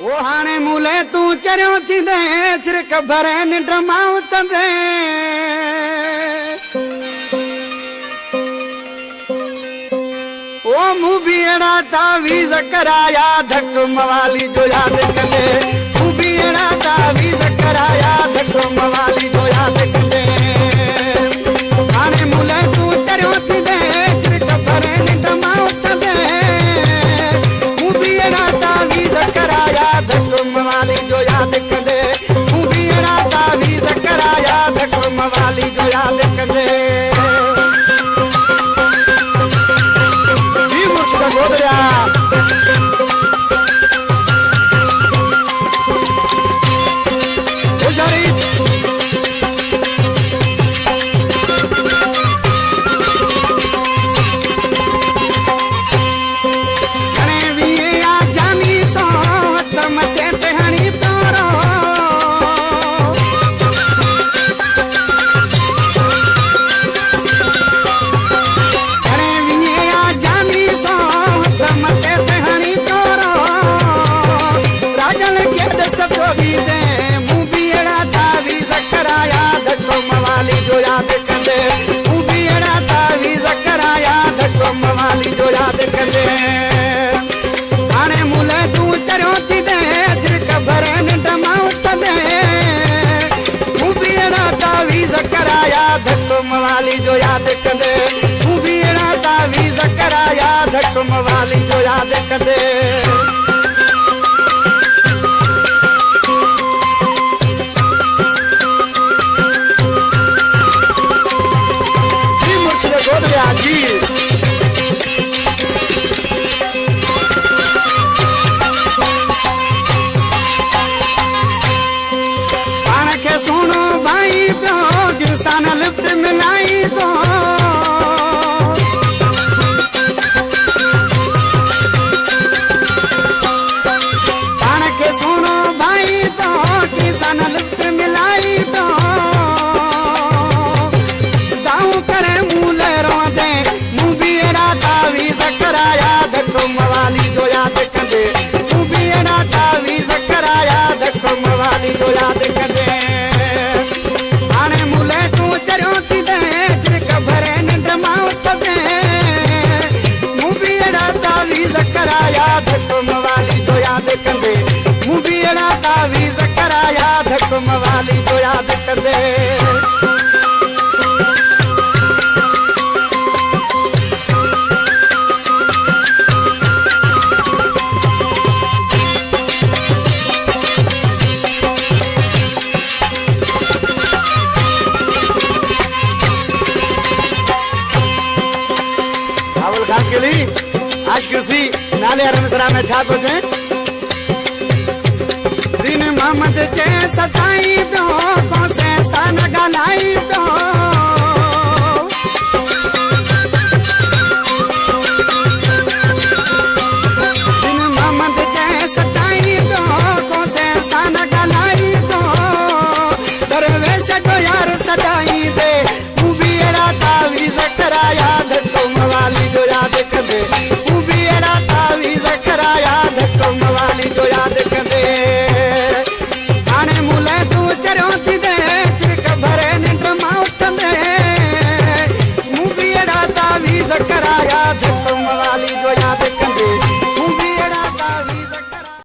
वो हाणे मूले तू चरियो थी दे छिरक भरे निंड मां उतंदे ओ मूं भी अड़ा तावीज़ कराया धक मवाली जो याद कंदे मूं भी अड़ा तावीज़ कराया धक मवाली जो याद कंदे हाणे मूले तू चरियो थी दे छिरक भरे निंड मां उतंदे मूं भी अड़ा तावीज़ कराया धक मवाली जो याद कंदे मूं भी अड़ा तावीज़ कराया धक मवाली जो याद कंदे जी मुर्शिद गोदरिया मवाली जो याद कंदे तू भी अड़ा तावीज़ कराया धक मवाली जो याद कंदे जी मुर्शिद गोदरिया जी पाण के सुनो भाई पियो गिरसान लिफ्ट मिलाई तो पाण के सुनो भाई तो गिरसान लिफ्ट मिलाई तो दाऊ करे मूले रोंदे मूं भी अड़ा तावीज़ कराया धक मवाली जो याद कंदे मूं भी अड़ा तावीज़ कराया धक मवाली जो याद कंदे हाणे मूले तू चरियो थी दे छिरक भरे निंड मां उतंदे मूं भी अड़ा तावीज़ कराया धक मवाली जो याद कंदे मूं भी अड़ा तावीज़ कराया धक मवाली जो याद कंदे आज किसी नाले रमसरा में छा तो थे दिन मोहम्मद चे सताई पियो को से